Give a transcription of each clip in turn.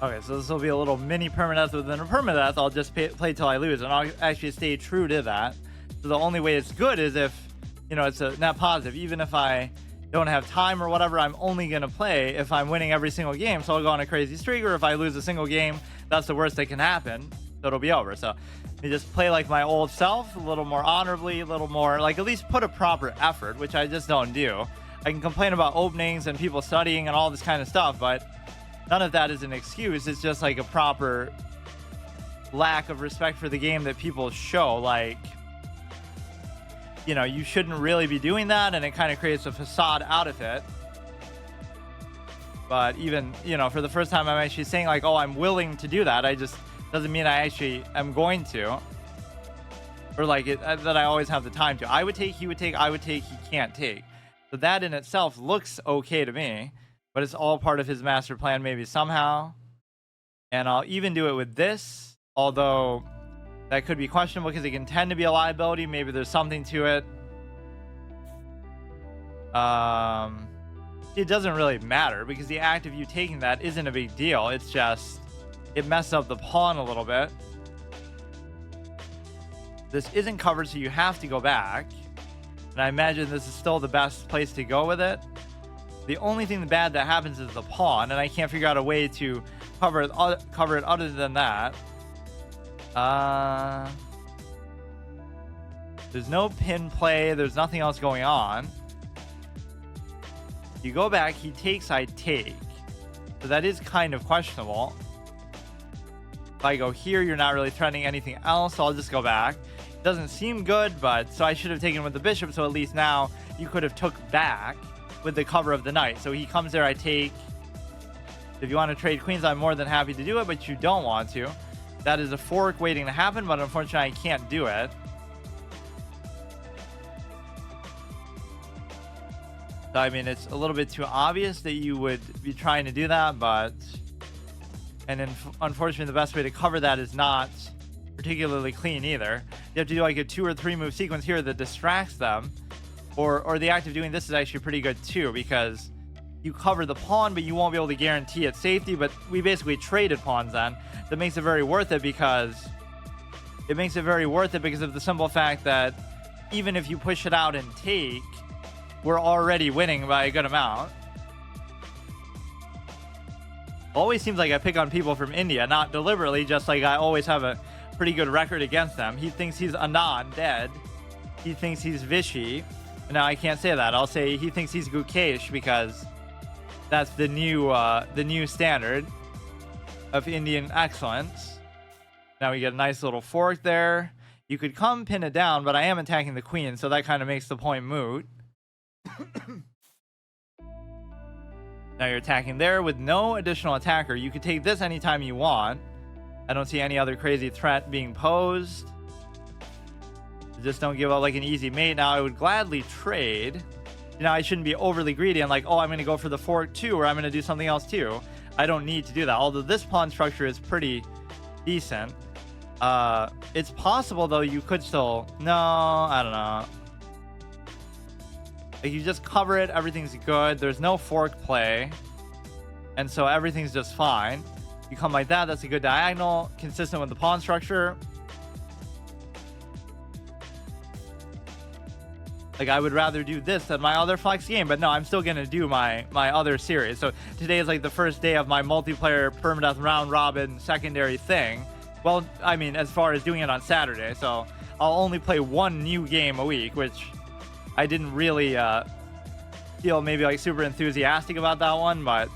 Okay, so this will be a little mini permadeath within a permadeath. I'll just play till I lose, and I'll actually stay true to that. So the only way it's good is if, it's a net positive. Even if I don't have time or whatever, I'm only going to play if I'm winning every single game. So I'll go on a crazy streak, or if I lose a single game, that's the worst that can happen. So it'll be over. So you just play like my old self, a little more honorably, a little more, like, at least put a proper effort, which I just don't do. I can complain about openings and people studying and all this kind of stuff, but none of that is an excuse. It's just like a proper lack of respect for the game that people show. Like, you shouldn't really be doing that, and it kind of creates a facade out of it. But even, for the first time, I'm actually saying, like, oh, I'm willing to do that. I just doesn't mean I actually am going to. Or like that I always have the time to. I would take, he would take, I would take, he can't take. So that in itself looks okay to me. But it's all part of his master plan, maybe somehow. And I'll even do it with this, although that could be questionable because it can tend to be a liability. Maybe there's something to it. It doesn't really matter because the act of you taking that isn't a big deal. It's just, it messes up the pawn a little bit. This isn't covered, so you have to go back. And I imagine this is still the best place to go with it. The only thing bad that happens is the pawn, and I can't figure out a way to cover it other than that. There's no pin play. There's nothing else going on. You go back. He takes, I take. So that is kind of questionable. If I go here, you're not really threatening anything else, so I'll just go back. It doesn't seem good, but so I should have taken with the bishop, so at least now you could have took back with the cover of the knight. So he comes there, I take. If you want to trade queens, I'm more than happy to do it, but you don't want to. That is a fork waiting to happen, but unfortunately I can't do it. So, I mean, it's a little bit too obvious that you would be trying to do that, but... And then, unfortunately, the best way to cover that is not particularly clean either. You have to do like a 2 or 3 move sequence here that distracts them. Or the act of doing this is actually pretty good too, because you cover the pawn, but you won't be able to guarantee its safety. But we basically traded pawns then. That makes it very worth it because of the simple fact that even if you push it out and take, we're already winning by a good amount. Always seems like I pick on people from India, not deliberately, just like I always have a pretty good record against them. He thinks he's Anand, dead. He thinks he's Vishy. No, I can't say that. I'll say he thinks he's Gukesh because that's the new standard of Indian excellence. Now we get a nice little fork there. You could come pin it down, but I am attacking the queen, so that kind of makes the point moot. Now you're attacking there with no additional attacker. You could take this anytime you want. I don't see any other crazy threat being posed. Just don't give up like an easy mate. Now I would gladly trade. Now I shouldn't be overly greedy and like, oh, I'm going to go for the fork too, or I'm going to do something else too. I don't need to do that. Although this pawn structure is pretty decent. It's possible though you could still, no, I don't know. Like you just cover it, everything's good. There's no fork play. And so everything's just fine. You come like that, that's a good diagonal, consistent with the pawn structure. Like, I would rather do this than my other flex game, but no, I'm still going to do my other series. So today is like the first day of my multiplayer permadeath round robin secondary thing. Well, I mean, as far as doing it on Saturday. So I'll only play one new game a week, which I didn't really feel maybe like super enthusiastic about that one, but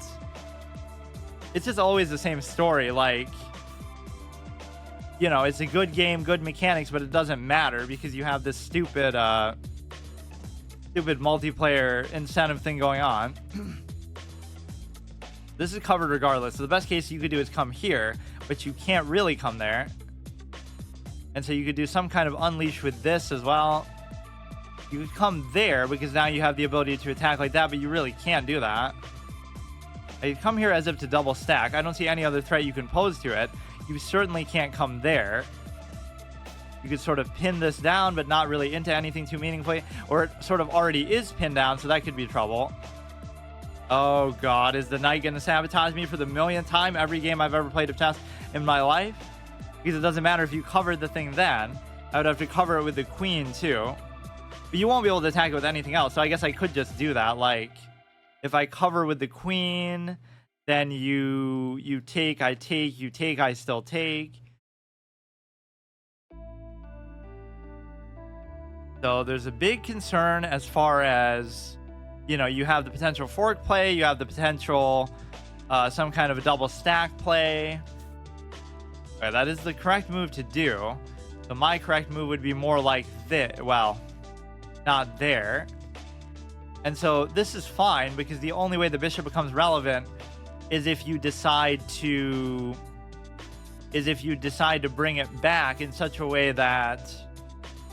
it's just always the same story. Like, it's a good game, good mechanics, but it doesn't matter because you have this stupid multiplayer incentive thing going on. This is covered regardless. So the best case you could do is come here, but you can't really come there. And so you could do some kind of unleash with this as well. You could come there because now you have the ability to attack like that, but you really can't do that. You come here as if to double stack. I don't see any other threat you can pose to it. You certainly can't come there. You could sort of pin this down, but not really into anything too meaningfully. Or it sort of already is pinned down, so that could be trouble. Oh god, is the knight gonna sabotage me for the millionth time every game I've ever played of chess in my life? Because it doesn't matter if you covered the thing then. I would have to cover it with the queen too. But you won't be able to attack it with anything else. So I guess I could just do that. Like, if I cover with the queen, then you take, I take, you take, I still take. So there's a big concern as far as, you know, you have the potential fork play, you have the potential some kind of a double stack play. Okay, that is the correct move to do. So my correct move would be more like this. Well, not there. And so this is fine because the only way the bishop becomes relevant is if you decide to bring it back in such a way that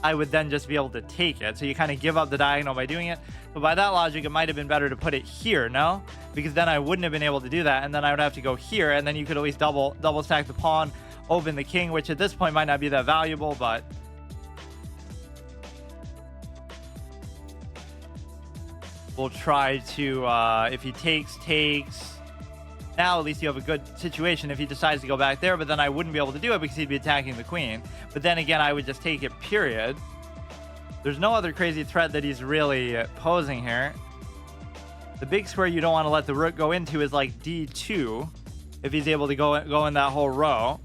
I would then just be able to take it. So you kind of give up the diagonal by doing it. But by that logic, it might have been better to put it here, no? Because then I wouldn't have been able to do that, and then I would have to go here, and then you could at least double stack the pawn, open the king, which at this point might not be that valuable, but we'll try to, if he takes. Now at least you have a good situation if he decides to go back there, but then I wouldn't be able to do it because he'd be attacking the queen. But then again, I would just take it, period. There's no other crazy threat that he's really posing here. The big square you don't want to let the rook go into is like d2, if he's able to go in that whole row.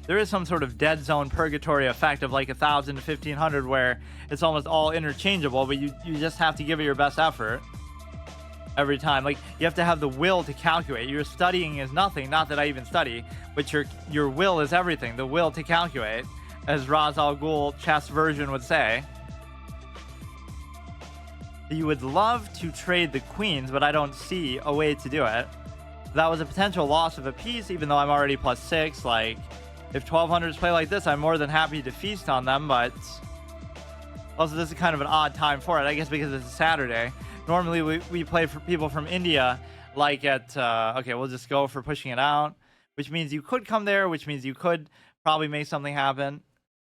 There is some sort of dead zone purgatory effect of like 1,000 to 1,500 where it's almost all interchangeable, but you just have to give it your best effort every time. Like, you have to have the will to calculate. Your studying is nothing, not that I even study, but your will is everything. The will to calculate, as Ra's al Ghul chess version would say. You would love to trade the queens, but I don't see a way to do it. That was a potential loss of a piece, even though I'm already +6. Like, if 1200s play like this, I'm more than happy to feast on them, but also this is kind of an odd time for it, I guess, because it's a Saturday. Normally we play for people from India like at okay, we'll just go for pushing it out, which means you could come there, which means you could probably make something happen,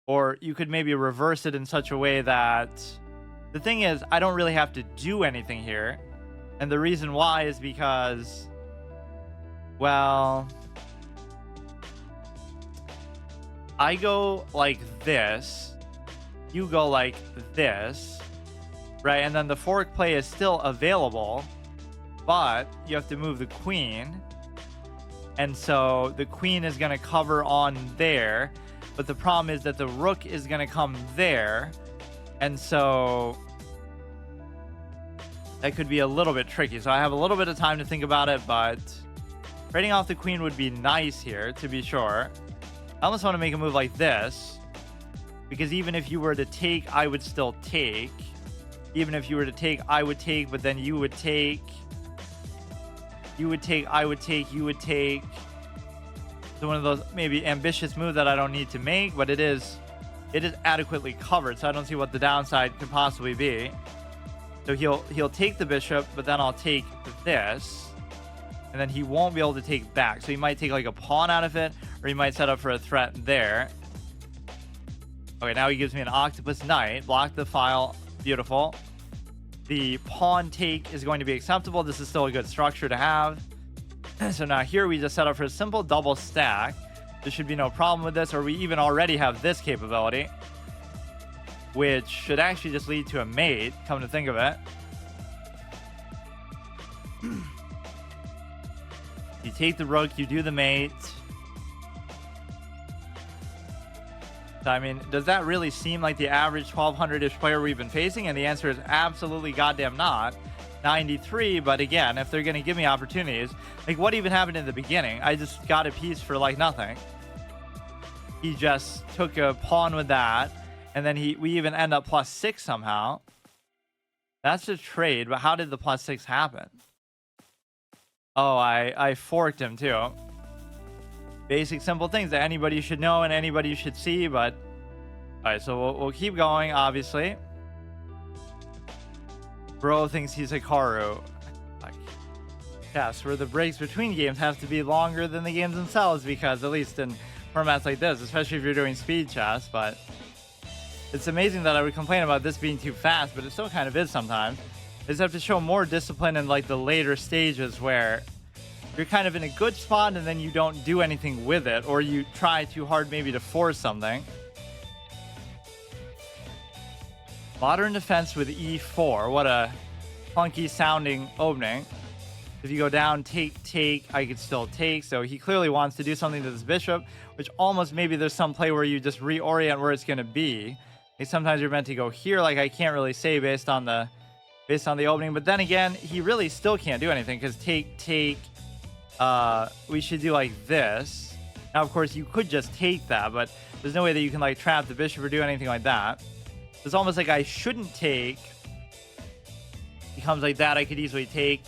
or you could maybe reverse it in such a way that the thing is, I don't really have to do anything here, and the reason why is because, well, I go like this, you go like this, right? And then the fork play is still available, but you have to move the queen. And so the queen is going to cover on there, but the problem is that the rook is going to come there. And so that could be a little bit tricky. So I have a little bit of time to think about it, but trading off the queen would be nice here, to be sure. I almost want to make a move like this, because even if you were to take, I would still take. Even if you were to take, I would take, but then you would take. You would take, I would take, you would take. So one of those maybe ambitious moves that I don't need to make, but it is adequately covered, so I don't see what the downside could possibly be. So he'll take the bishop, but then I'll take this. And then he won't be able to take back. So he might take like a pawn out of it, or he might set up for a threat there. Okay, now he gives me an octopus knight. Block the file. Beautiful. The pawn take is going to be acceptable. This is still a good structure to have. So now here we just set up for a simple double stack. There should be no problem with this, or we even already have this capability, which should actually just lead to a mate, come to think of it. You take the rook, you do the mate. So, I mean, does that really seem like the average 1200-ish player we've been facing? And the answer is absolutely goddamn not. 93, but again, if they're going to give me opportunities, like what even happened in the beginning? I just got a piece for like nothing. He just took a pawn with that, and then we even end up +6 somehow. That's a trade, but how did the +6 happen? Oh, I forked him too. Basic simple things that anybody should know and anybody should see, but alright, so we'll keep going, obviously. Bro thinks he's Hikaru. Yes, where the breaks between games have to be longer than the games themselves, because at least in formats like this, especially if you're doing speed chess, but It's amazing that I would complain about this being too fast, but it still kind of is sometimes. I just have to show more discipline in like the later stages where you're kind of in a good spot and then you don't do anything with it, or you try too hard maybe to force something. Modern defense with e4. What a funky sounding opening. If you go down, take, I could still take. So he clearly wants to do something to this bishop, which almost maybe there's some play where you just reorient where it's going to be. Like sometimes you're meant to go here. Like I can't really say based on the opening. But then again, he really still can't do anything because take. We should do like this. Now, of course, you could just take that, but there's no way that you can like trap the bishop or do anything like that. It's almost like I shouldn't take. Becomes like that. I could easily take.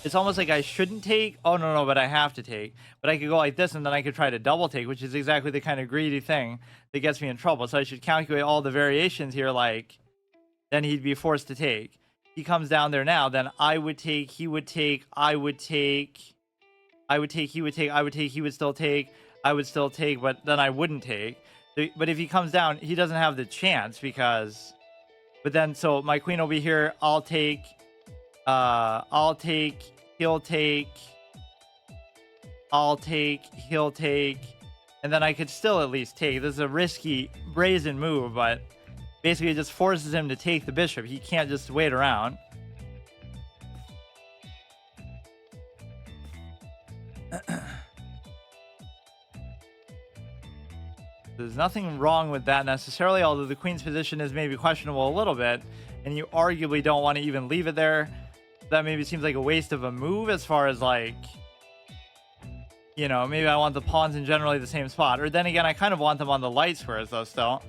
It's almost like I shouldn't take. Oh, no, but I have to take. But I could go like this, and then I could try to double take, which is exactly the kind of greedy thing that gets me in trouble. So I should calculate all the variations here, like then he'd be forced to take. He comes down there now, then I would take, he would take, I would take, I would take, he would take, I would take, he would still take, I would still take, but then I wouldn't take. But if he comes down, he doesn't have the chance because... But then, so my queen will be here, I'll take, he'll take, I'll take, he'll take, and then I could still at least take. This is a risky, brazen move, but basically it just forces him to take the bishop. He can't just wait around. There's nothing wrong with that necessarily, although the queen's position is maybe questionable a little bit, and you arguably don't want to even leave it there. That maybe seems like a waste of a move as far as like, you know, maybe I want the pawns in generally the same spot. Or then again, I kind of want them on the light squares though still.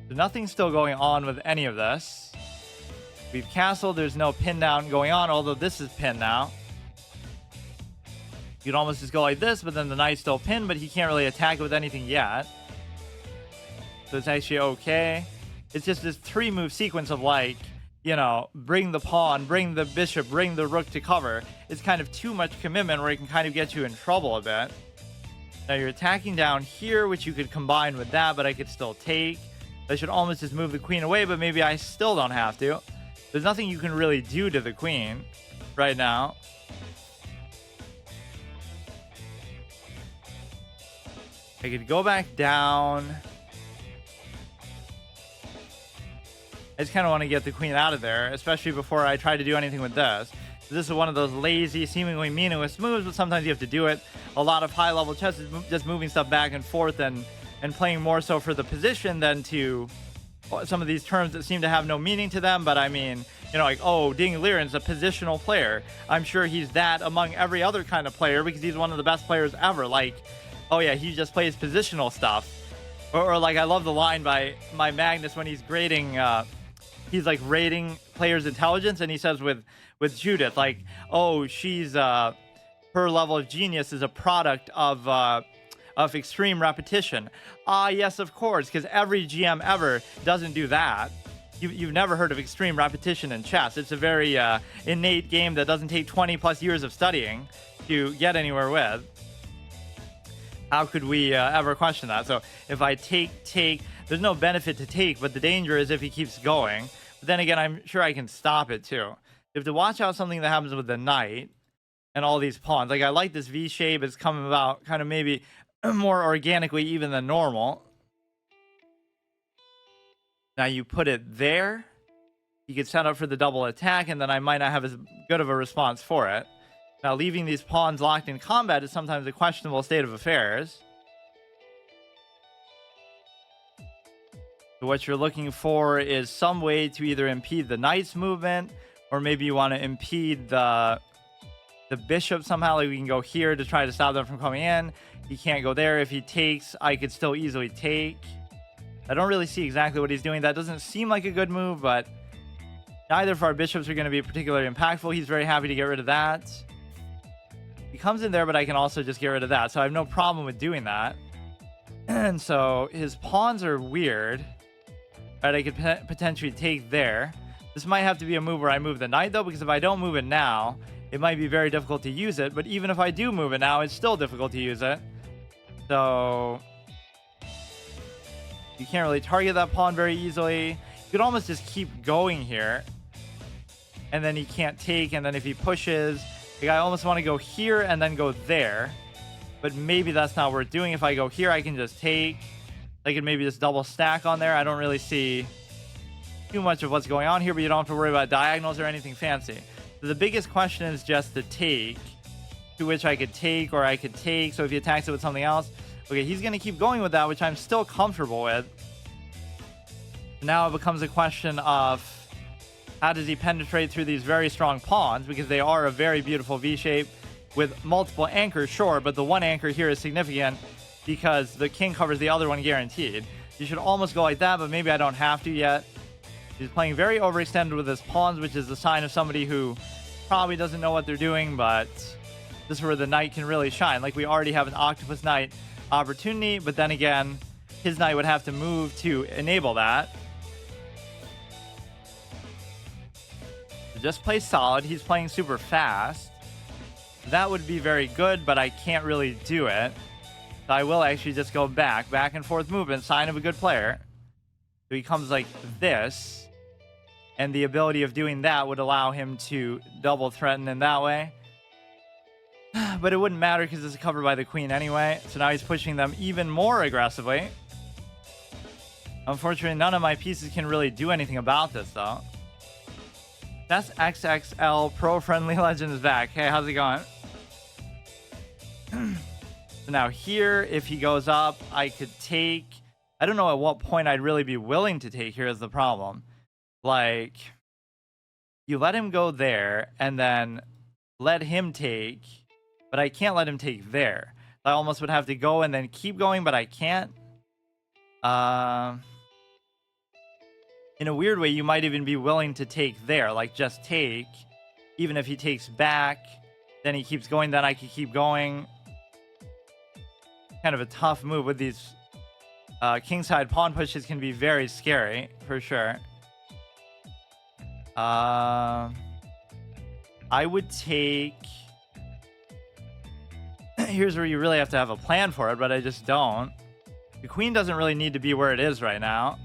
So nothing's still going on with any of this. We've castled, there's no pin down going on, although this is pinned now. You could almost just go like this, but then the knight's still pinned, but he can't really attack it with anything yet. So it's actually okay. It's just this 3-move sequence of like, you know, bring the pawn, bring the bishop, bring the rook to cover. It's kind of too much commitment where it can kind of get you in trouble a bit. Now you're attacking down here, which you could combine with that, but I could still take. I should almost just move the queen away, but maybe I still don't have to. There's nothing you can really do to the queen right now. I could go back down. I just kind of want to get the queen out of there, especially before I try to do anything with this. This is one of those lazy, seemingly meaningless moves, but sometimes you have to do it. A lot of high-level chess is just moving stuff back and forth and playing more so for the position than to some of these terms that seem to have no meaning to them. But I mean, you know, like, oh, Ding Liren's a positional player. I'm sure he's that among every other kind of player because he's one of the best players ever. Like, oh yeah, he just plays positional stuff. Or like, I love the line by Magnus when he's grading, he's like rating players' intelligence, and he says with Judith, like, oh, she's her level of genius is a product of extreme repetition. Ah, yes, of course, because every GM ever doesn't do that. You've never heard of extreme repetition in chess. It's a very innate game that doesn't take 20 plus years of studying to get anywhere with. How could we ever question that? So if I take, there's no benefit to take, but the danger is if he keeps going. But then again, I'm sure I can stop it too. You have to watch out something that happens with the knight and all these pawns. Like, I like this V shape. It's coming about kind of maybe more organically even than normal. Now you put it there. You could set up for the double attack, and then I might not have as good of a response for it. Now, leaving these pawns locked in combat is sometimes a questionable state of affairs. So what you're looking for is some way to either impede the knight's movement, or maybe you want to impede the bishop somehow. Like, we can go here to try to stop them from coming in. He can't go there. If he takes, I could still easily take. I don't really see exactly what he's doing. That doesn't seem like a good move, but neither of our bishops are going to be particularly impactful. He's very happy to get rid of that. He comes in there, but I can also just get rid of that. So I have no problem with doing that. And so his pawns are weird. Right, I could potentially take there. This might have to be a move where I move the knight, though, because if I don't move it now, it might be very difficult to use it. But even if I do move it now, it's still difficult to use it. So You can't really target that pawn very easily. You could almost just keep going here. And then he can't take, and then if he pushes, like I almost want to go here and then go there. But maybe that's not worth doing. If I go here, I can just take. I can maybe just double stack on there. I don't really see too much of what's going on here, but you don't have to worry about diagonals or anything fancy. So the biggest question is just the take, to which I could take or I could take. So if he attacks it with something else, okay, he's going to keep going with that, which I'm still comfortable with. Now it becomes a question of how does he penetrate through these very strong pawns, because they are a very beautiful V shape with multiple anchors, sure, but the one anchor here is significant because the king covers the other one guaranteed. You should almost go like that, but maybe I don't have to yet. He's playing very overextended with his pawns, which is a sign of somebody who probably doesn't know what they're doing, but this is where the knight can really shine. Like, we already have an octopus knight opportunity, but then again, his knight would have to move to enable that. So just play solid. He's playing super fast. That would be very good, but I can't really do it. So I will actually just go back and forth movement, sign of a good player. So he comes like this, and the ability of doing that would allow him to double threaten in that way. But it wouldn't matter because it's covered by the queen anyway. So now he's pushing them even more aggressively. Unfortunately, none of my pieces can really do anything about this, though. That's XXL Pro Friendly Legend is back. Hey, how's it going? So now here, if he goes up, I could take... I don't know at what point I'd really be willing to take here is the problem. Like, you let him go there, and then let him take... But I can't let him take there. I almost would have to go and then keep going, but I can't. In a weird way, you might even be willing to take there. Like, just take. Even if he takes back, then he keeps going, then I can keep going. Kind of a tough move with these kingside pawn pushes can be very scary, for sure. I would take... Here's where you really have to have a plan for it, but I just don't. The queen doesn't really need to be where it is right now.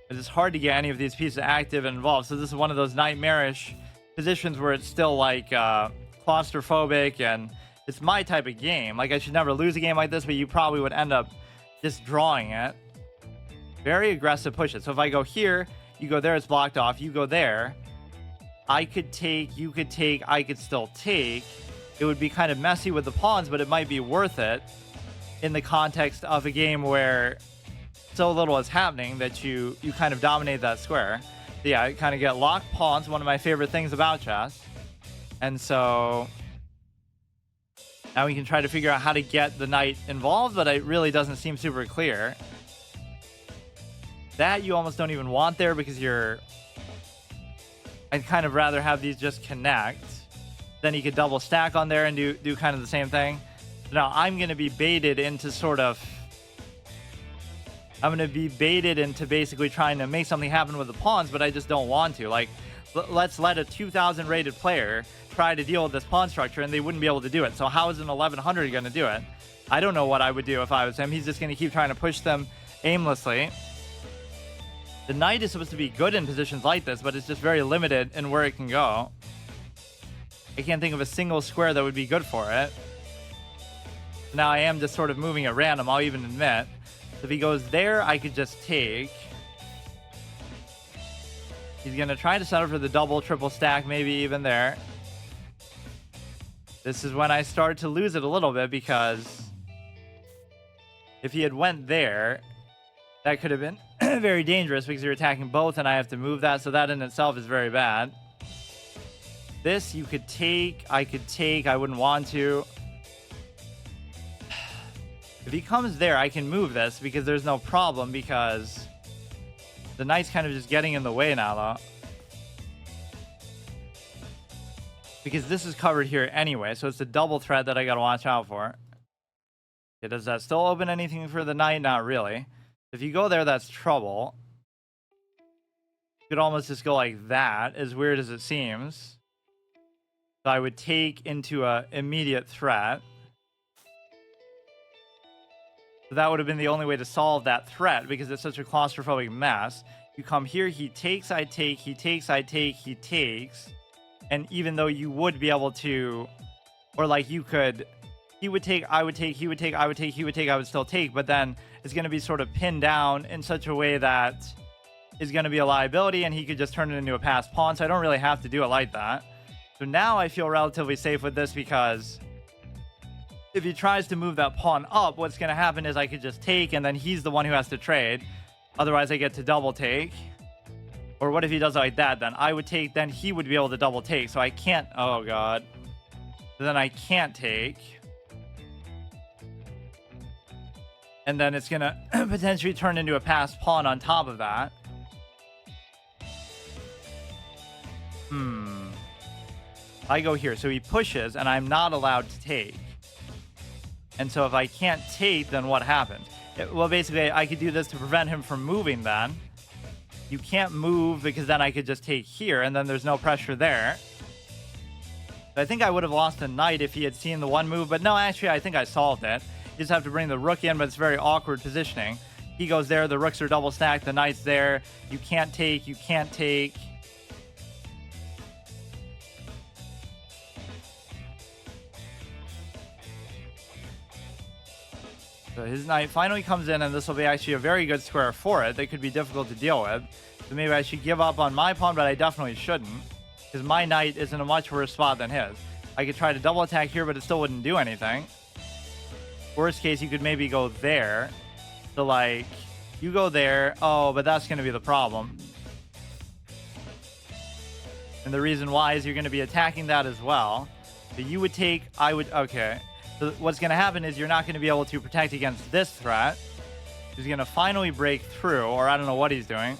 It's hard to get any of these pieces active and involved. So this is one of those nightmarish positions where it's still like claustrophobic, and it's my type of game. Like, I should never lose a game like this, but you probably would end up just drawing it. Very aggressive pushes. So if I go here, you go there, it's blocked off. You go there. I could take, you could take, I could still take. It would be kind of messy with the pawns, but it might be worth it in the context of a game where so little is happening that you kind of dominate that square. So yeah, I kind of get locked pawns, one of my favorite things about chess. And so now we can try to figure out how to get the knight involved, but it really doesn't seem super clear. That you almost don't even want there because I'd kind of rather have these just connect. Then he could double stack on there and do kind of the same thing. Now I'm going to be baited into basically trying to make something happen with the pawns, but I just don't want to. Like, let's let a 2,000 rated player try to deal with this pawn structure, and they wouldn't be able to do it. So how is an 1100 going to do it? I don't know what I would do if I was him. He's just going to keep trying to push them aimlessly. The knight is supposed to be good in positions like this, but it's just very limited in where it can go. I can't think of a single square that would be good for it. Now I am just sort of moving at random, I'll even admit. So if he goes there, I could just take. He's going to try to set up for the double, triple stack, maybe even there. This is when I start to lose it a little bit, because if he had went there, that could have been very dangerous because you're attacking both and I have to move that. So that in itself is very bad. This you could take, I could take, I wouldn't want to. If he comes there, I can move this because there's no problem, because the knight's kind of just getting in the way now, though. Because this is covered here anyway, so it's a double threat that I gotta watch out for. Okay, does that still open anything for the knight? Not really. If you go there, that's trouble. You could almost just go like that, as weird as it seems. So I would take into a immediate threat. So that would have been the only way to solve that threat because it's such a claustrophobic mess. You come here, he takes, I take, he takes, I take, he takes. And even though you would be able to, or like you could, he would take, I would take, he would take, I would take, he would take, I would still take. But then it's going to be sort of pinned down in such a way that is going to be a liability and he could just turn it into a passed pawn. So I don't really have to do it like that. So now I feel relatively safe with this because if he tries to move that pawn up, what's going to happen is I could just take and then he's the one who has to trade. Otherwise, I get to double take. Or what if he does it like that? Then I would take, then he would be able to double take. So I can't, oh God. Then I can't take. And then it's going to potentially turn into a passed pawn on top of that. I go here. So he pushes and I'm not allowed to take. And so if I can't take, then what happens? Well, basically, I could do this to prevent him from moving then. You can't move because then I could just take here and then there's no pressure there. I think I would have lost a knight if he had seen the one move, but no, actually, I think I solved it. You just have to bring the rook in, but it's very awkward positioning. He goes there, the rooks are double stacked, the knight's there. You can't take, you can't take. So his knight finally comes in, and this will be actually a very good square for it. That could be difficult to deal with. So maybe I should give up on my pawn, but I definitely shouldn't. Because my knight is in a much worse spot than his. I could try to double attack here, but it still wouldn't do anything. Worst case, you could maybe go there. So, like, you go there. Oh, but that's going to be the problem. And the reason why is you're going to be attacking that as well. So you would take, I would, okay. So what's going to happen is you're not going to be able to protect against this threat. He's going to finally break through, or I don't know what he's doing.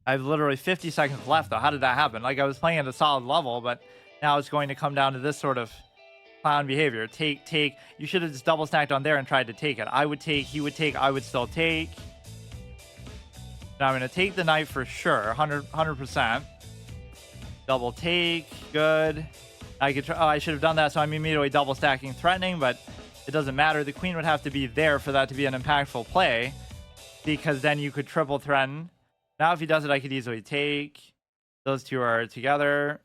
I have literally 50 seconds left, though. How did that happen? Like, I was playing at a solid level, but now it's going to come down to this sort of clown behavior. Take, take. You should have just double stacked on there and tried to take it. I would take, he would take, I would still take. Now I'm going to take the knight for sure, 100%. Double take, good. I could try, oh, I should have done that, so I'm immediately double stacking, threatening, but it doesn't matter. The queen would have to be there for that to be an impactful play, because then you could triple threaten. Now if he does it, I could easily take. Those two are together.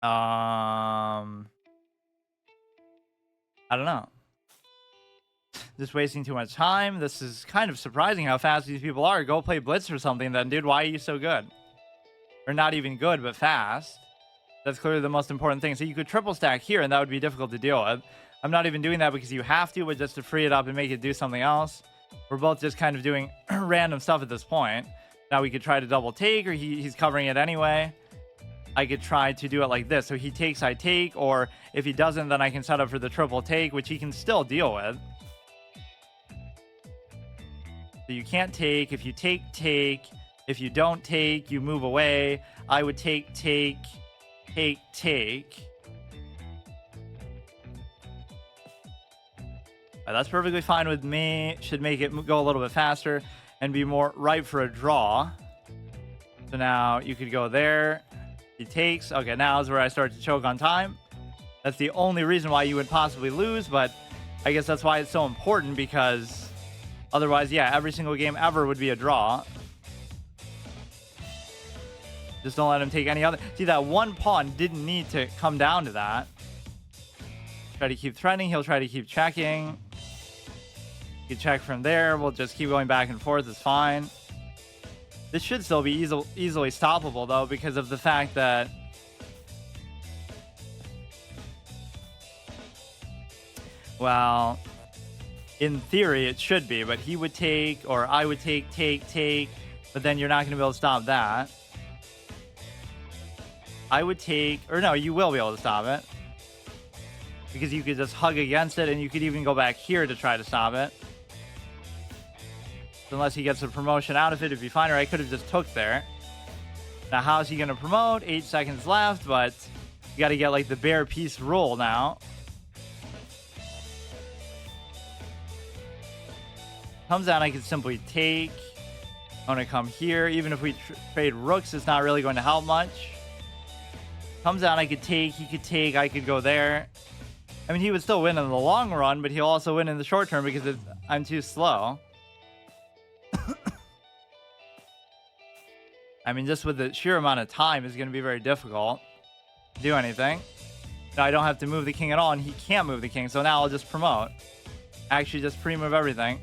I don't know. Just wasting too much time. This is kind of surprising how fast these people are. Go play Blitz or something then, dude. Why are you so good? Or not even good, but fast. That's clearly the most important thing. So you could triple stack here, and that would be difficult to deal with. I'm not even doing that because you have to, but just to free it up and make it do something else. We're both just kind of doing random stuff at this point. Now we could try to double take, or he's covering it anyway. I could try to do it like this. So he takes, I take, or if he doesn't, then I can set up for the triple take, which he can still deal with. So you can't take. If you take, take. If you don't take, you move away. I would take, take, take, take. That's perfectly fine with me. Should make it go a little bit faster and be more ripe for a draw. So now you could go there. He takes. Okay, now is where I start to choke on time. That's the only reason why you would possibly lose, but I guess that's why it's so important, because otherwise, yeah, every single game ever would be a draw. Just don't let him take any other. See, that one pawn didn't need to come down to that. Try to keep threatening. He'll try to keep checking. You can check from there. We'll just keep going back and forth. It's fine. This should still be easily stoppable, though, because of the fact that... Well, in theory, it should be, but he would take, or I would take, take, but then you're not going to be able to stop that. I would take, or no, you will be able to stop it. Because you could just hug against it, and you could even go back here to try to stop it. Unless he gets a promotion out of it, it'd be fine, or I could have just took there. Now, how's he going to promote? 8 seconds left, but you got to get, like, the bare piece rule now. Comes down, I could simply take. I'm going to come here. Even if we trade rooks, it's not really going to help much. Comes down, I could take, he could take, I could go there. I mean, he would still win in the long run, but he'll also win in the short term because I'm too slow. I mean, just with the sheer amount of time is going to be very difficult to do anything. Now, I don't have to move the king at all, and he can't move the king, so now I'll just promote. Actually, just pre-move everything.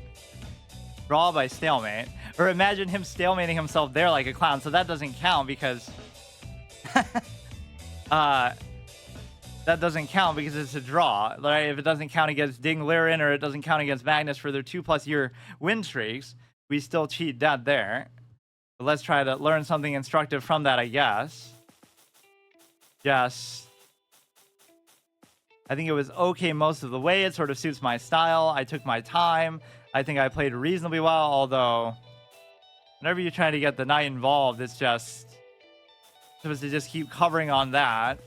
Draw by stalemate. Or imagine him stalemating himself there like a clown, so that doesn't count because... that doesn't count because it's a draw, right? If it doesn't count against Ding Lirin or it doesn't count against Magnus for their 2+ year win streaks, we still cheat dead there. But let's try to learn something instructive from that, I guess. Just... I think it was okay most of the way. It sort of suits my style. I took my time. I think I played reasonably well, although whenever you're trying to get the knight involved, it's just supposed to just keep covering on that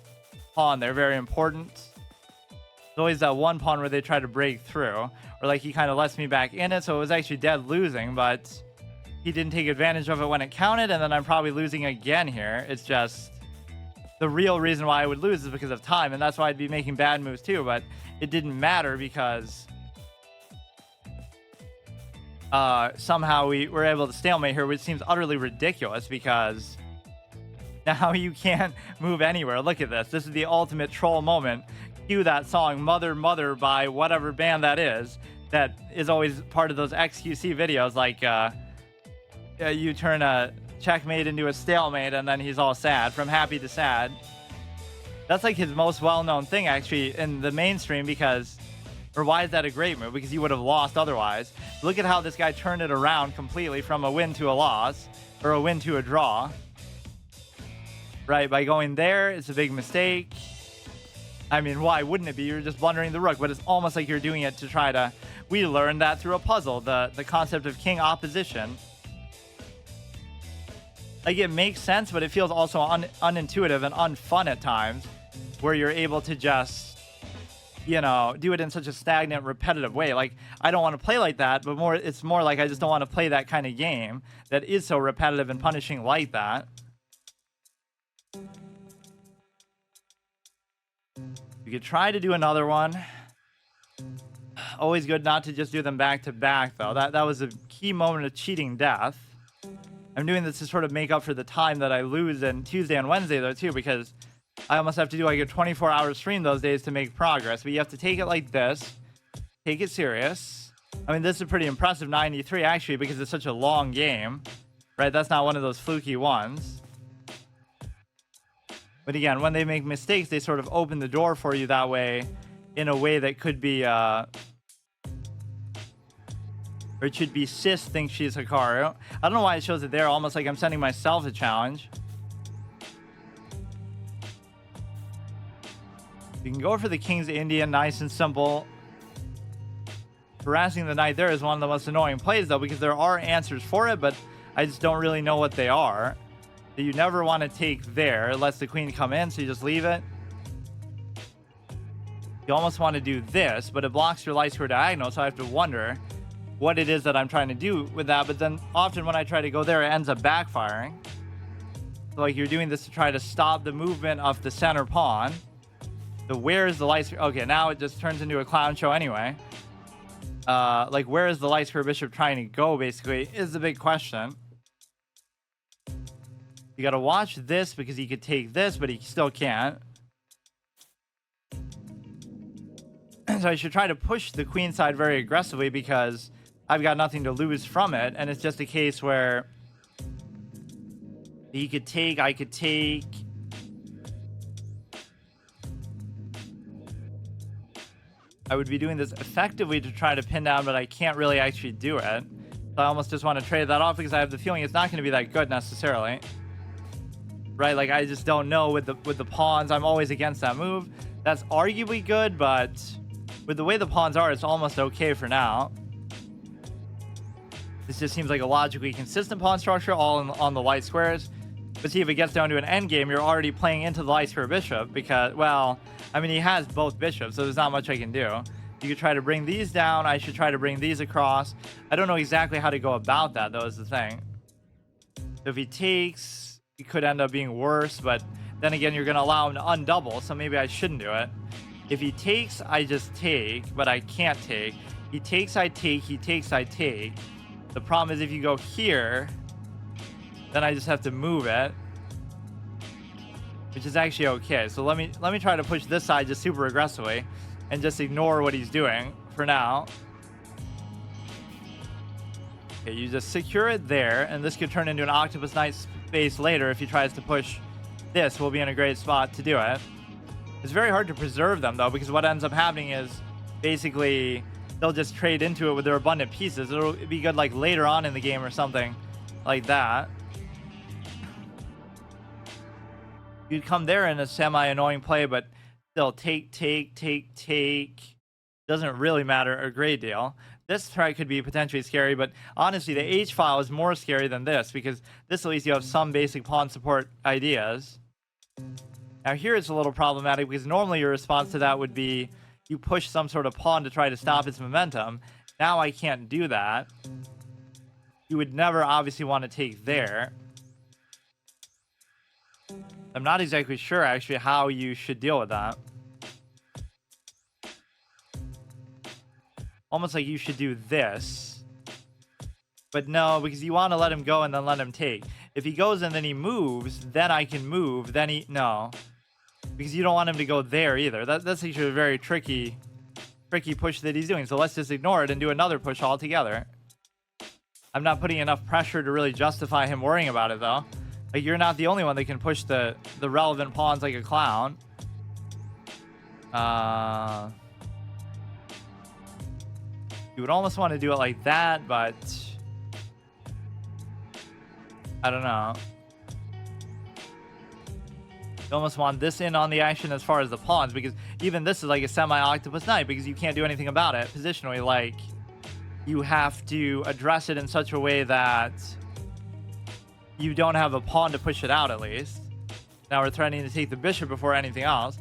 pawn. They're very important. There's always that one pawn where they try to break through, or like he kind of lets me back in it, so it was actually dead losing, but he didn't take advantage of it when it counted, and then I'm probably losing again here. It's just... the real reason why I would lose is because of time, and that's why I'd be making bad moves too, but it didn't matter because somehow we were able to stalemate here, which seems utterly ridiculous because now you can't move anywhere. Look at this. This is the ultimate troll moment. Cue that song, Mother, Mother, by whatever band that is always part of those XQC videos, like you turn a checkmate into a stalemate and then he's all sad, from happy to sad. That's like his most well-known thing actually in the mainstream, because, or why is that a great move? Because you would have lost otherwise. Look at how this guy turned it around completely from a win to a loss, or a win to a draw. Right, by going there, it's a big mistake. I mean, why wouldn't it be? You're just blundering the rook, but it's almost like you're doing it to try to... We learned that through a puzzle, the concept of king opposition. Like, it makes sense, but it feels also unintuitive and unfun at times, where you're able to just, you know, do it in such a stagnant, repetitive way. Like, I don't want to play like that, but it's more like I just don't want to play that kind of game that is so repetitive and punishing like that. You could try to do another one. Always good not to just do them back to back, though. That was a key moment of cheating death. I'm doing this to sort of make up for the time that I lose on Tuesday and Wednesday, though, too, because I almost have to do like a 24-hour stream those days to make progress. But you have to take it like this. Take it serious. I mean, this is a pretty impressive 93, actually, because it's such a long game. Right? That's not one of those fluky ones. But again, when they make mistakes, they sort of open the door for you that way, in a way that could be... or it should be Sis thinks she's Hikaru. I don't know why it shows it there, almost like I'm sending myself a challenge. You can go for the King's Indian, nice and simple. Harassing the knight there is one of the most annoying plays, though, because there are answers for it, but I just don't really know what they are. So you never want to take there. It lets the queen come in, so you just leave it. You almost want to do this, but it blocks your light square diagonal, so I have to wonder what it is that I'm trying to do with that. But then often when I try to go there, it ends up backfiring. So like you're doing this to try to stop the movement of the center pawn. So where is the light square? Okay, now it just turns into a clown show anyway. Like where is the light square bishop trying to go, basically, is the big question. You gotta watch this because he could take this, but he still can't. So I should try to push the queen side very aggressively because I've got nothing to lose from it, and it's just a case where he could take, I could take. I would be doing this effectively to try to pin down, but I can't really actually do it. So I almost just want to trade that off because I have the feeling it's not going to be that good necessarily. Right, like I just don't know with the pawns. I'm always against that move. That's arguably good, but with the way the pawns are, it's almost okay for now. This just seems like a logically consistent pawn structure, all on the light squares. But see, if it gets down to an endgame, you're already playing into the light square bishop because, well, I mean, he has both bishops, so there's not much I can do. You could try to bring these down. I should try to bring these across. I don't know exactly how to go about that, though, is the thing. So if he takes, it could end up being worse, but then again, you're going to allow him to undouble, so maybe I shouldn't do it. If he takes, I just take, but I can't take. He takes, I take. He takes, I take. The problem is if you go here, then I just have to move it, which is actually okay. So let me try to push this side just super aggressively and just ignore what he's doing for now. Okay, you just secure it there, and this could turn into an Octopus Knight space later if he tries to push this. We'll be in a great spot to do it. It's very hard to preserve them, though, because what ends up happening is basically they'll just trade into it with their abundant pieces. It'll be good like later on in the game or something like that. You'd come there in a semi-annoying play, but still take. Doesn't really matter a great deal. This try could be potentially scary, but honestly, the H file is more scary than this, because this at least you have some basic pawn support ideas. Now here it's a little problematic, because normally your response to that would be you push some sort of pawn to try to stop its momentum. Now I can't do that. You would never obviously want to take there. I'm not exactly sure actually how you should deal with that. Almost like you should do this. But no, because you want to let him go and then let him take. If he goes and then he moves, then I can move. Then he... No. Because you don't want him to go there either. That's actually a very tricky push that he's doing. So let's just ignore it and do another push altogether. I'm not putting enough pressure to really justify him worrying about it, though. Like, you're not the only one that can push the relevant pawns like a clown. You would almost want to do it like that, but... I don't know. You almost want this in on the action as far as the pawns, because even this is like a semi-Octopus Knight, because you can't do anything about it positionally. Like, you have to address it in such a way that you don't have a pawn to push it out, at least. Now we're threatening to take the bishop before anything else.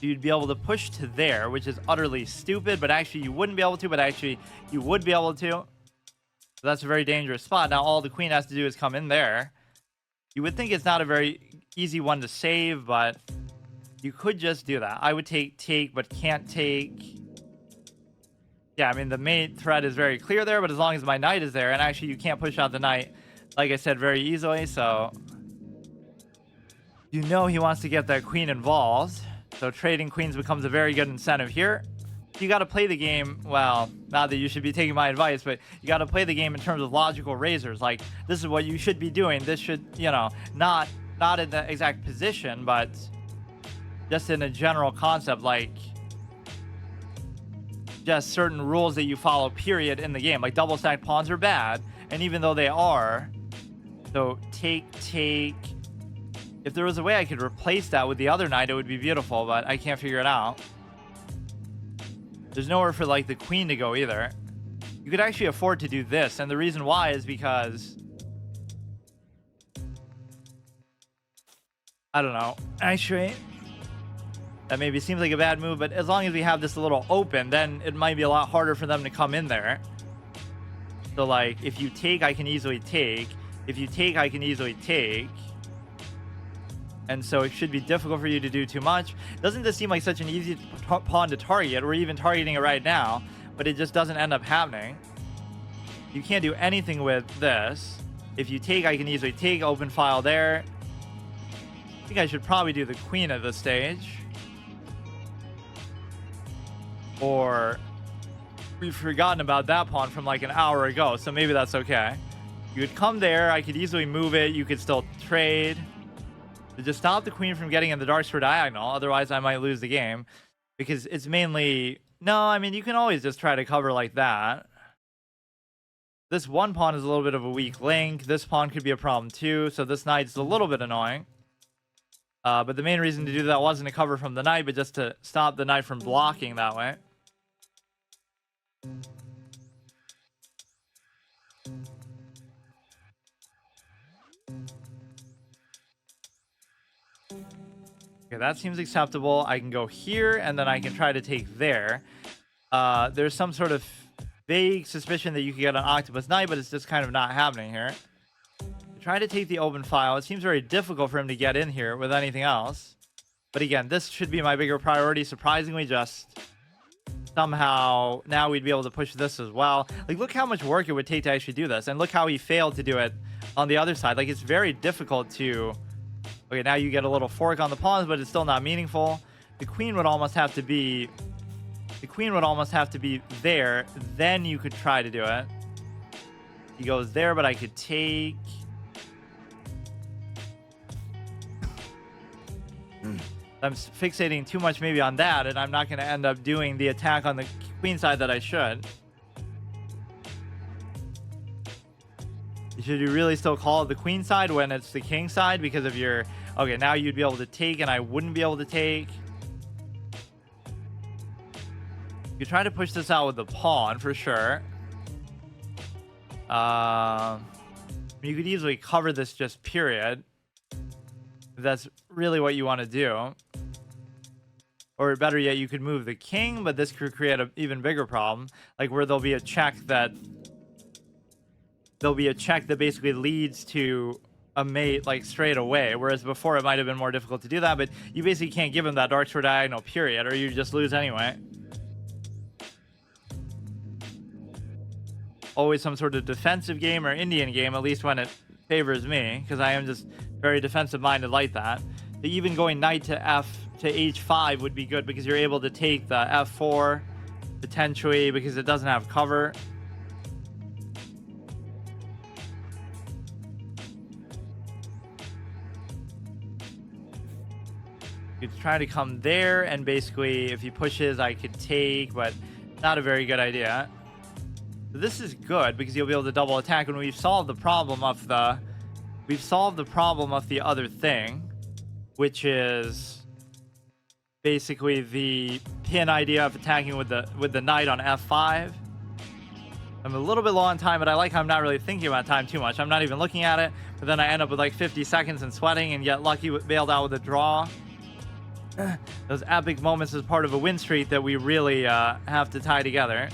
You'd be able to push to there, which is utterly stupid, but actually you wouldn't be able to, but actually you would be able to. So that's a very dangerous spot. Now all the queen has to do is come in there. You would think it's not a very easy one to save, but you could just do that. I would take, but can't take. Yeah, I mean, the main threat is very clear there, but as long as my knight is there, and actually you can't push out the knight, like I said, very easily, so you know he wants to get that queen involved. So trading queens becomes a very good incentive here. You got to play the game, well, not that you should be taking my advice, but you got to play the game in terms of logical razors. Like, this is what you should be doing. This should, you know, not in the exact position, but just in a general concept, like just certain rules that you follow, period, in the game. Like, double stacked pawns are bad, and even though they are, so take. If there was a way I could replace that with the other knight, it would be beautiful, but I can't figure it out. There's nowhere for, like, the queen to go either. You could actually afford to do this, and the reason why is because... I don't know. Actually, that maybe seems like a bad move, but as long as we have this a little open, then it might be a lot harder for them to come in there. So, like, if you take, I can easily take. If you take, I can easily take. And so it should be difficult for you to do too much. Doesn't this seem like such an easy pawn to target? We're even targeting it right now, but it just doesn't end up happening. You can't do anything with this. If you take, I can easily take. Open file there. I think I should probably do the queen at this stage. Or we've forgotten about that pawn from like an hour ago, so maybe that's okay. You would come there. I could easily move it. You could still trade. To just stop the queen from getting in the dark square diagonal, otherwise I might lose the game. Because it's mainly... No, I mean, you can always just try to cover like that. This one pawn is a little bit of a weak link. This pawn could be a problem too, so this knight's a little bit annoying. But the main reason to do that wasn't to cover from the knight, but just to stop the knight from blocking that way. Okay, that seems acceptable. I can go here, and then I can try to take there. There's some sort of vague suspicion that you could get an Octopus Knight, but it's just kind of not happening here. Try to take the open file. It seems very difficult for him to get in here with anything else. But again, this should be my bigger priority. Surprisingly, just somehow now we'd be able to push this as well. Like, look how much work it would take to actually do this. And look how he failed to do it on the other side. Like, it's very difficult to... Okay, now you get a little fork on the pawns, but it's still not meaningful. The queen would almost have to be... The queen would almost have to be there. Then you could try to do it. He goes there, but I could take... I'm fixating too much maybe on that, and I'm not going to end up doing the attack on the queen side that I should. Should you really still call it the queen side when it's the king side? Because of your... Okay, now you'd be able to take, and I wouldn't be able to take. You try to push this out with the pawn, for sure. You could easily cover this just period. If that's really what you want to do. Or better yet, you could move the king, but this could create an even bigger problem. Like, where there'll be a check that... There'll be a check that basically leads to a mate, like, straight away. Whereas before, it might have been more difficult to do that, but you basically can't give him that dark sword diagonal, period, or you just lose anyway. Always some sort of defensive game or Indian game, at least when it favors me, because I am just very defensive-minded like that. But even going knight to h5 would be good, because you're able to take the f4 potentially, because it doesn't have cover. You could try to come there, and basically if he pushes I could take, but not a very good idea. So this is good because you'll be able to double attack when we've solved the problem of the other thing, which is basically the pin idea of attacking with the knight on f5. I'm a little bit low on time, but I like how I'm not really thinking about time too much. I'm not even looking at it, but then I end up with like 50 seconds and sweating and get lucky with bailed out with a draw. Those epic moments as part of a win streak that we really have to tie together.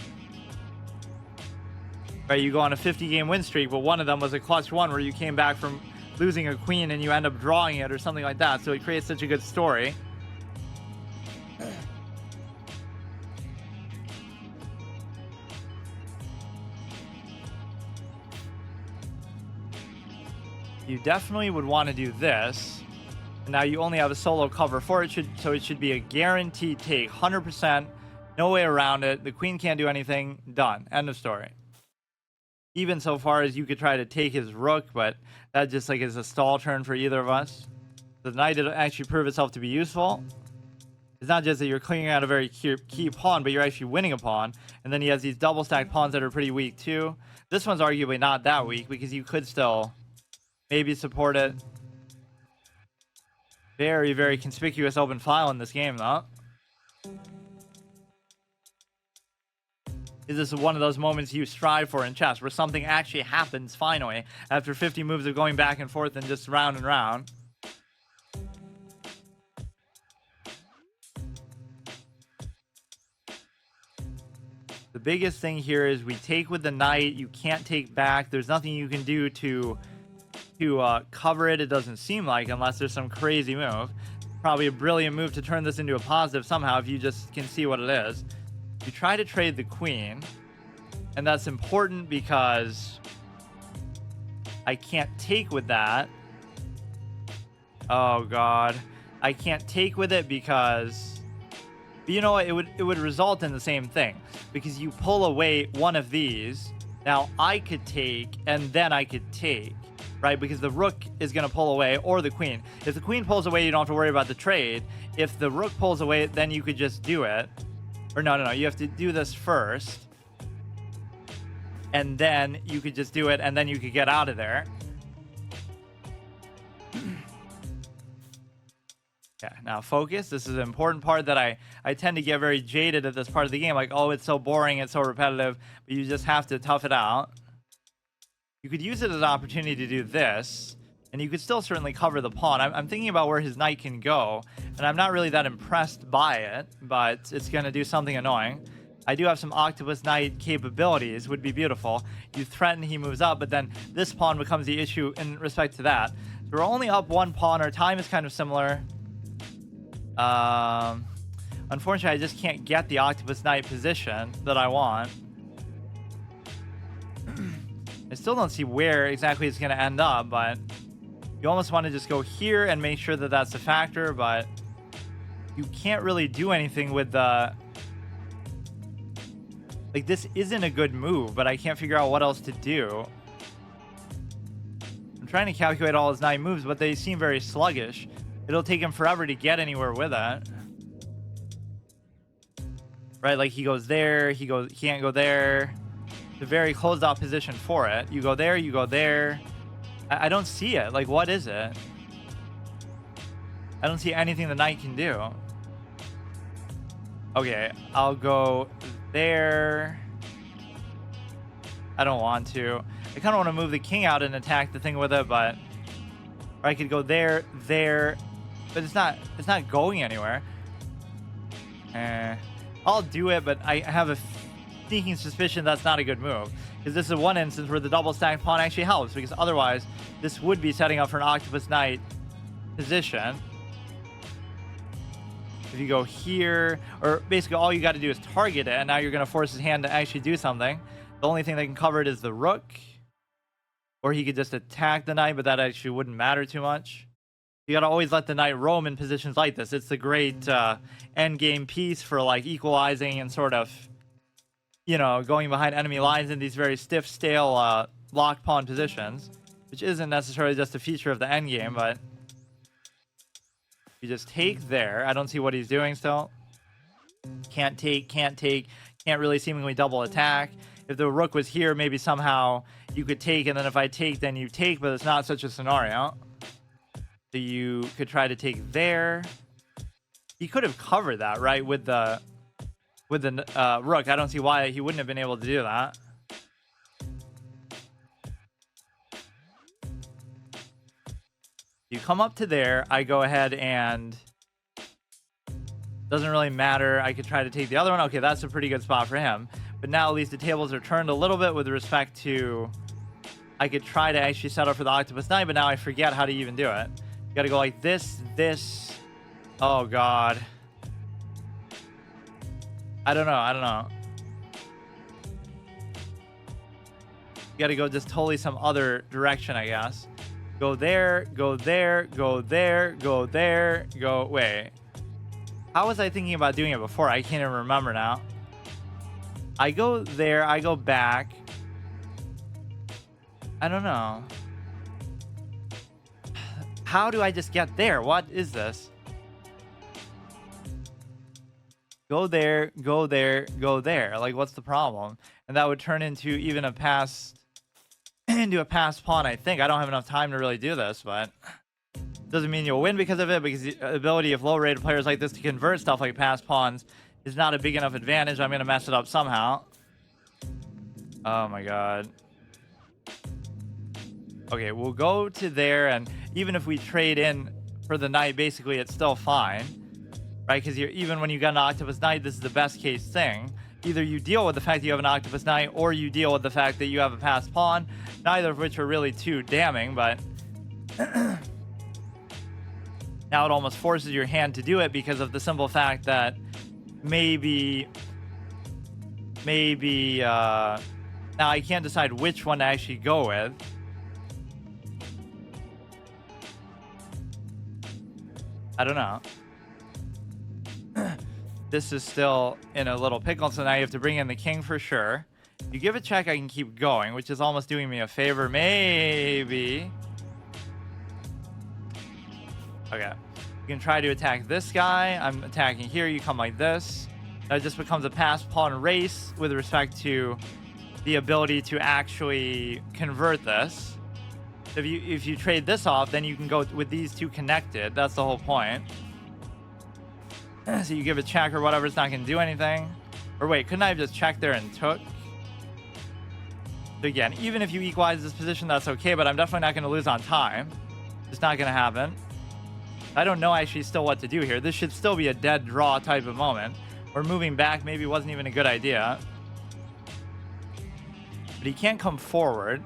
Right, you go on a 50-game win streak, but one of them was a clutch one where you came back from losing a queen and you end up drawing it or something like that. So it creates such a good story. You definitely would want to do this. And now you only have a solo cover for it, so it should be a guaranteed take, 100%, no way around it. The queen can't do anything. Done. End of story. Even so far as you could try to take his rook, but that just like is a stall turn for either of us. The knight will actually prove itself to be useful. It's not just that you're clearing out a very key pawn, but you're actually winning a pawn. And then he has these double stacked pawns that are pretty weak too. This one's arguably not that weak because you could still maybe support it. Very, very conspicuous open file in this game though. Is this one of those moments you strive for in chess where something actually happens finally after 50 moves of going back and forth and just round and round? The biggest thing here is we take with the knight. You can't take back. There's nothing you can do to cover it, it doesn't seem like, unless there's some crazy move. Probably a brilliant move to turn this into a positive somehow if you just can see what it is. You try to trade the queen, and that's important because I can't take with that. Oh god, I can't take with it because, you know what, it would result in the same thing because you pull away one of these. Now I could take and then I could take, right? Because the rook is going to pull away, or the queen. If the queen pulls away, you don't have to worry about the trade. If the rook pulls away, then you could just do it. Or no, you have to do this first. And then you could just do it, and then you could get out of there. Yeah, now focus. This is an important part that I tend to get very jaded at this part of the game. Like, oh, it's so boring, it's so repetitive. But you just have to tough it out. You could use it as an opportunity to do this. And you could still certainly cover the pawn. I'm thinking about where his knight can go, and I'm not really that impressed by it, but it's going to do something annoying. I do have some octopus knight capabilities, would be beautiful. You threaten, he moves up, but then this pawn becomes the issue in respect to that. So we're only up one pawn. Our time is kind of similar. Unfortunately, I just can't get the Octopus Knight position that I want. I still don't see where exactly it's going to end up, but you almost want to just go here and make sure that that's a factor, but you can't really do anything with the... Like, this isn't a good move, but I can't figure out what else to do. I'm trying to calculate all his 9 moves, but they seem very sluggish. It'll take him forever to get anywhere with it. Right, like he goes there, he can't go there. It's a very closed off position for it. You go there, you go there. I don't see it. Like, what is it? I don't see anything the knight can do. Okay, I'll go there. I don't want to. I kind of want to move the king out and attack the thing with it, but... Or I could go there, there. But it's not going anywhere. I'll do it, but I have a sneaking suspicion that's not a good move. Because this is one instance where the double stacked pawn actually helps, because otherwise this would be setting up for an Octopus Knight position. If you go here, or basically all you got to do is target it, and now you're going to force his hand to actually do something. The only thing that can cover it is the rook. Or he could just attack the knight, but that actually wouldn't matter too much. You got to always let the knight roam in positions like this. It's the great endgame piece for like equalizing and sort of, you know, going behind enemy lines in these very stiff, stale locked pawn positions, which isn't necessarily just a feature of the endgame, but you just take there. I don't see what he's doing still. Can't take, can't really seemingly double attack. If the rook was here, maybe somehow you could take, and then if I take, then you take, but it's not such a scenario. So you could try to take there. He could have covered that, right, with the rook. I don't see why he wouldn't have been able to do that. You come up to there. I go ahead and... Doesn't really matter. I could try to take the other one. Okay, that's a pretty good spot for him. But now at least the tables are turned a little bit with respect to... I could try to actually set up for the Octopus Knight, but now I forget how to even do it. You gotta go like this, this. Oh, God. I don't know. You gotta go just totally some other direction, I guess. Go there, go there, go there, go there, go... Wait. How was I thinking about doing it before? I can't even remember now. I go there, I go back. I don't know. How do I just get there? What is this? Go there, go there, go there. Like, what's the problem? And that would turn into even a pass... into a passed pawn, I think. I don't have enough time to really do this, but... Doesn't mean you'll win because of it, because the ability of low-rated players like this to convert stuff like passed pawns is not a big enough advantage. I'm going to mess it up somehow. Oh my god. Okay, we'll go to there, and even if we trade in for the knight, basically it's still fine. Right? Because even when you got an Octopus Knight, this is the best case thing. Either you deal with the fact that you have an Octopus Knight, or you deal with the fact that you have a passed pawn. Neither of which are really too damning, but... Now it almost forces your hand to do it because of the simple fact that maybe now I can't decide which one to actually go with. I don't know. This is still in a little pickle, so now you have to bring in the king for sure. You give a check, I can keep going, which is almost doing me a favor, maybe. Okay. You can try to attack this guy. I'm attacking here. You come like this. That just becomes a pass pawn race with respect to the ability to actually convert this. If you trade this off, then you can go with these two connected. That's the whole point. So you give a check or whatever. It's not going to do anything. Or wait, couldn't I have just checked there and took? So again, even if you equalize this position, that's okay. But I'm definitely not going to lose on time. It's not going to happen. I don't know actually still what to do here. This should still be a dead draw type of moment. Or moving back maybe wasn't even a good idea. But he can't come forward.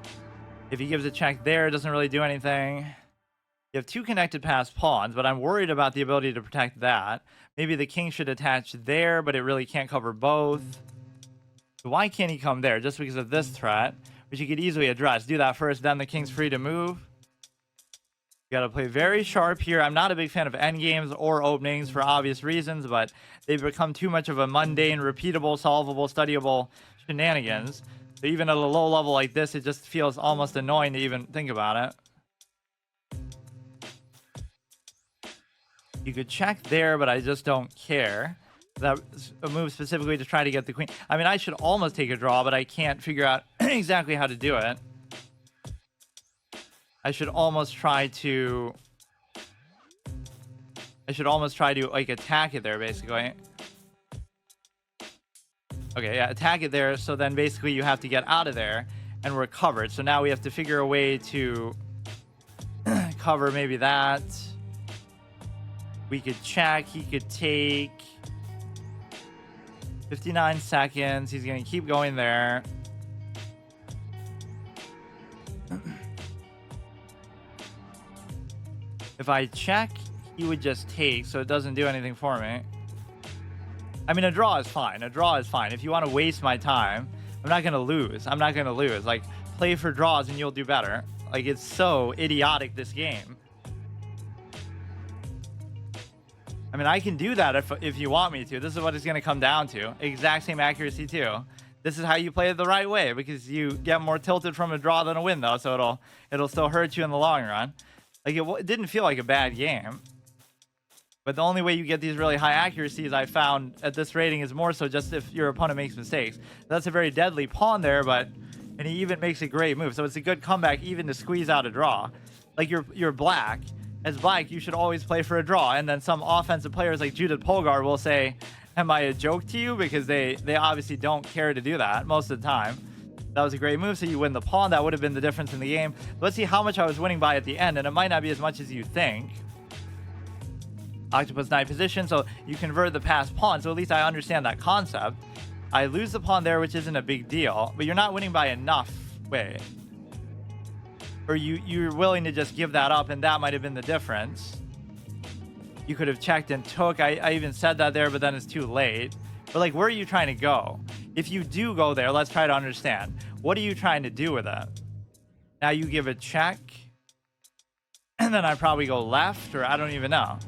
If he gives a check there, it doesn't really do anything. You have 2 connected passed pawns, but I'm worried about the ability to protect that. Maybe the king should attach there, but it really can't cover both. So why can't he come there? Just because of this threat, which you could easily address. Do that first, then the king's free to move. You gotta play very sharp here. I'm not a big fan of endgames or openings for obvious reasons, but they've become too much of a mundane, repeatable, solvable, studyable shenanigans. So even at a low level like this, it just feels almost annoying to even think about it. You could check there, but I just don't care. That's a move specifically to try to get the queen. I mean, I should almost take a draw, but I can't figure out exactly how to do it. I should almost try to like attack it there, basically. Okay, yeah, attack it there. So then basically you have to get out of there and we're covered. So now we have to figure a way to cover maybe that. We could check. He could take 59 seconds. He's going to keep going there. If I check, he would just take, so it doesn't do anything for me. I mean, a draw is fine. A draw is fine. If you want to waste my time, I'm not going to lose. I'm not going to lose. Like, play for draws and you'll do better. Like, it's so idiotic, this game. I mean, I can do that if you want me to. This is what it's going to come down to. Exact same accuracy, too. This is how you play it the right way, because you get more tilted from a draw than a win, though, so it'll still hurt you in the long run. Like, it didn't feel like a bad game. But the only way you get these really high accuracies, I found, at this rating is more so just if your opponent makes mistakes. That's a very deadly pawn there, and he even makes a great move. So it's a good comeback even to squeeze out a draw. Like, you're black. As black, you should always play for a draw. And then some offensive players like Judith Polgar will say, am I a joke to you? Because they obviously don't care to do that most of the time. That was a great move, so you win the pawn. That would have been the difference in the game. But let's see how much I was winning by at the end, and it might not be as much as you think. Octopus knight position, so you convert the passed pawn, so at least I understand that concept. I lose the pawn there, which isn't a big deal, but you're not winning by enough. Wait. Or you're willing to just give that up, and that might have been the difference. You could have checked and took. I even said that there, but then it's too late. But, like, where are you trying to go? If you do go there, let's try to understand. What are you trying to do with it? Now you give a check, and then I probably go left, or I don't even know.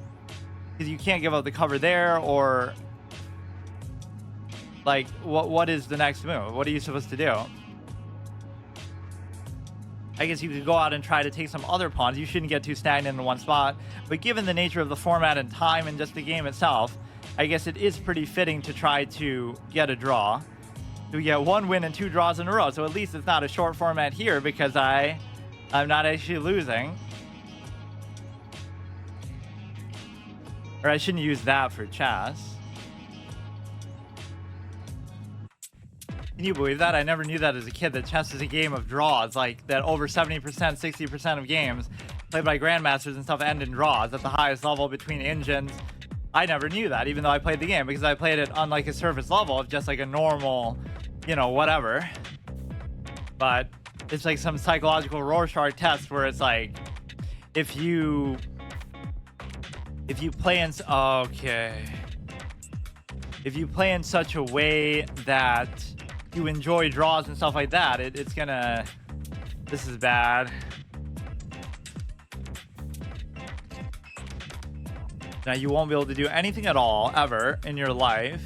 Because you can't give up the cover there, or... Like, what is the next move? What are you supposed to do? I guess you could go out and try to take some other pawns. You shouldn't get too stagnant in one spot. But given the nature of the format and time and just the game itself, I guess it is pretty fitting to try to get a draw. So we get 1 win and 2 draws in a row. So at least it's not a short format here, because I'm not actually losing. Or I shouldn't use that for chess. Can you believe that? I never knew that as a kid, that chess is a game of draws. Like, that over 70%, 60% of games played by grandmasters and stuff end in draws at the highest level between engines. I never knew that, even though I played the game, because I played it on, like, a surface level of just, like, a normal, you know, whatever. But it's like some psychological Rorschach test where it's like, if you play in... Okay. If you play in such a way that you enjoy draws and stuff like that, it's gonna... This is bad. Now you won't be able to do anything at all, ever, in your life.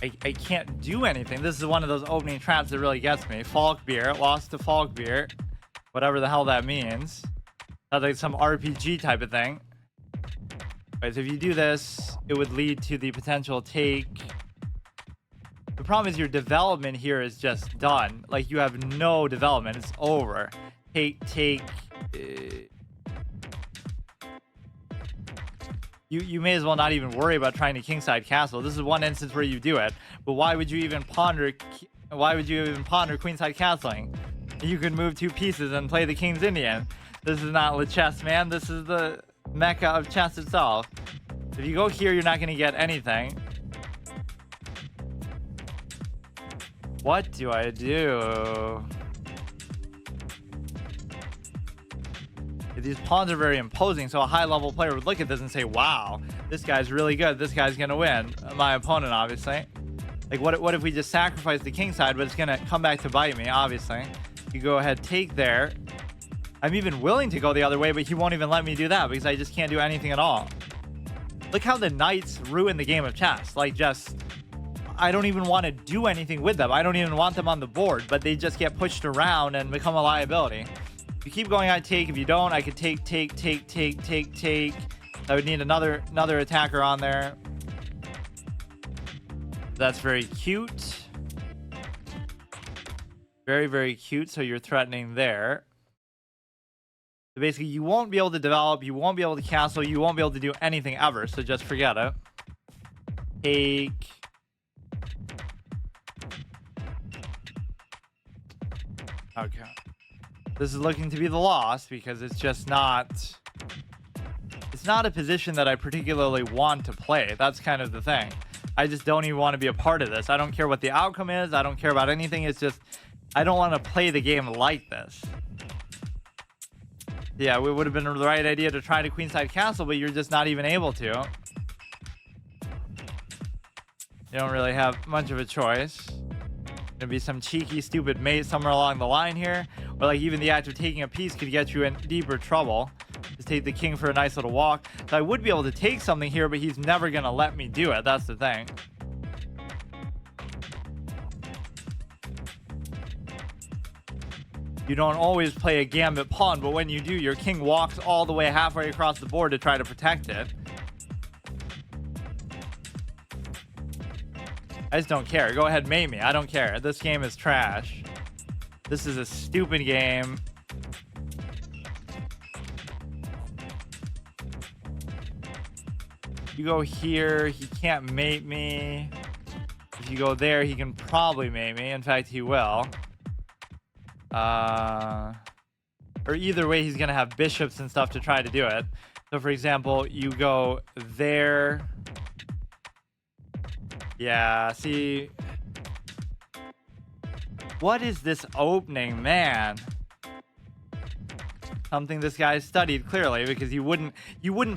I can't do anything. This is one of those opening traps that really gets me. Falkbeer, lost to Falkbeer. Whatever the hell that means. Sounds like some RPG type of thing. Right, so if you do this, it would lead to the potential take. The problem is your development here is just done. Like, you have no development. It's over. Take. You may as well not even worry about trying to kingside castle. This is one instance where you do it. But why would you even ponder queenside castling? You could move 2 pieces and play the King's Indian. This is not Le Chess, man. This is the mecca of chess itself. If you go here, you're not going to get anything. What do I do? These pawns are very imposing, so a high-level player would look at this and say, wow, this guy's really good. This guy's going to win. My opponent, obviously. Like, what if we just sacrifice the king side, but it's going to come back to bite me, obviously. You go ahead, take there. I'm even willing to go the other way, but he won't even let me do that because I just can't do anything at all. Look how the knights ruin the game of chess. Like, just, I don't even want to do anything with them. I don't even want them on the board, but they just get pushed around and become a liability. If you keep going, I take. If you don't, I could take. I would need another attacker on there. That's very cute. Very, very cute. So you're threatening there. So basically, you won't be able to develop. You won't be able to castle. You won't be able to do anything ever. So just forget it. Take. Okay. This is looking to be the loss because it's just not... It's not a position that I particularly want to play. That's kind of the thing. I just don't even want to be a part of this. I don't care what the outcome is. I don't care about anything. It's just... I don't want to play the game like this. Yeah, it would have been the right idea to try to queenside castle, but you're just not even able to. You don't really have much of a choice. Gonna be some cheeky, stupid mate somewhere along the line here. Or like even the act of taking a piece could get you in deeper trouble. Just take the king for a nice little walk. So I would be able to take something here, but he's never gonna let me do it. That's the thing. You don't always play a gambit pawn, but when you do, your king walks all the way halfway across the board to try to protect it. I just don't care. Go ahead, mate me. I don't care. This game is trash. This is a stupid game. You go here, he can't mate me. If you go there, he can probably mate me. In fact, he will. Or either way, he's gonna have bishops and stuff to try to do it. So for example, you go there. Yeah, see, what is this opening, man? Something this guy studied clearly, because you wouldn't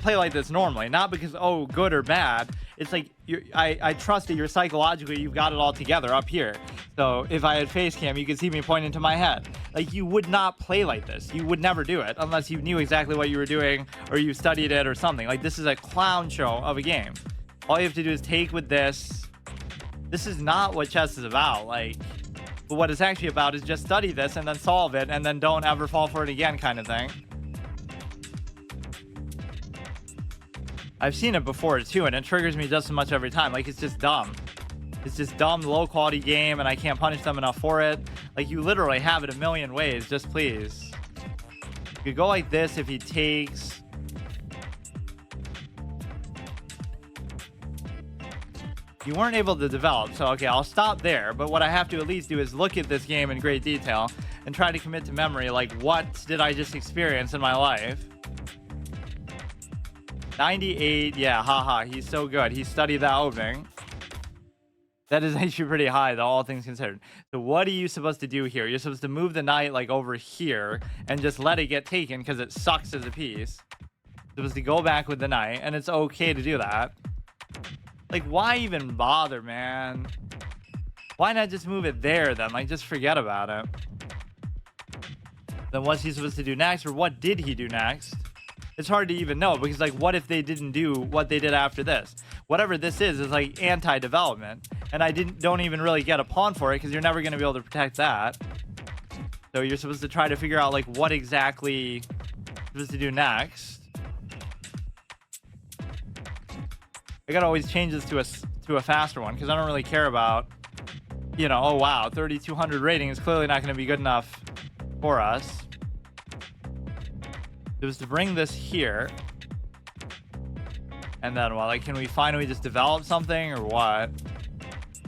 play like this normally. Not because, oh, good or bad. It's like I trust that you're psychologically, you've got it all together up here. So if I had face cam, you could see me pointing to my head. Like, you would not play like this. You would never do it unless you knew exactly what you were doing or you studied it or something. Like, this is a clown show of a game. All you have to do is take with this. This is not what chess is about. Like, but what it's actually about is just study this and then solve it and then don't ever fall for it again, kind of thing. I've seen it before too, and it triggers me just as much every time. Like, it's just dumb. It's just dumb, low quality game, and I can't punish them enough for it. Like, you literally have it a million ways. Just please. You could go like this if he takes. You weren't able to develop, so okay, I'll stop there. But what I have to at least do is look at this game in great detail and try to commit to memory, like, what did I just experience in my life? 98, yeah, haha, he's so good. He studied that opening. That is actually pretty high, though, all things considered. So what are you supposed to do here? You're supposed to move the knight, like, over here and just let it get taken because it sucks as a piece. You're supposed to go back with the knight, and it's okay to do that. Like, why even bother, man? Why not just move it there, then? Like, just forget about it. Then what's he supposed to do next, or what did he do next? It's hard to even know, because, like, what if they didn't do what they did after this? Whatever this is like, anti-development. And I don't even really get a pawn for it, because you're never going to be able to protect that. So you're supposed to try to figure out, like, what exactly you're supposed to do next. I gotta always change this to a faster one, because I don't really care about, you know, oh wow, 3200 rating is clearly not going to be good enough for us. It was to bring this here, and then what? Like, can we finally just develop something or what?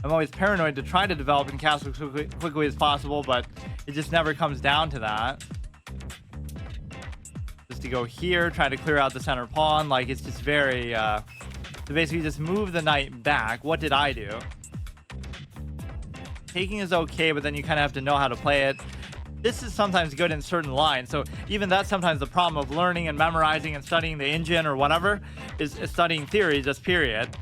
I'm always paranoid to try to develop and castle as quickly as possible, but it just never comes down to that. Just to go here, try to clear out the center pawn, like, it's just very so basically just move the knight back. What did I do? taking is okay, but then you kind of have to know how to play it. This is sometimes good in certain lines. So even that's sometimes the problem of learning and memorizing and studying the engine or whatever is studying theory, just period.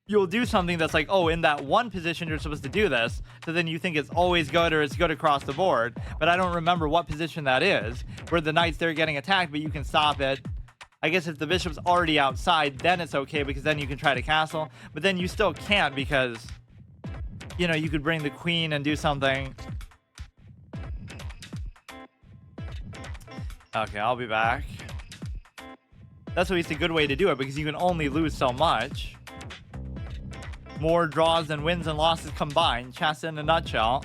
You'll do something that's like, oh, in that one position you're supposed to do this, so then you think it's always good or it's good across the board, but I don't remember what position that is, where the knight's there getting attacked, but you can stop it. I guess if the bishop's already outside, then it's okay, because then you can try to castle, but then you still can't, because, you know, you could bring the queen and do something. Okay, I'll be back. That's at least a good way to do it, because you can only lose so much. More draws than wins and losses combined. Chess in a nutshell.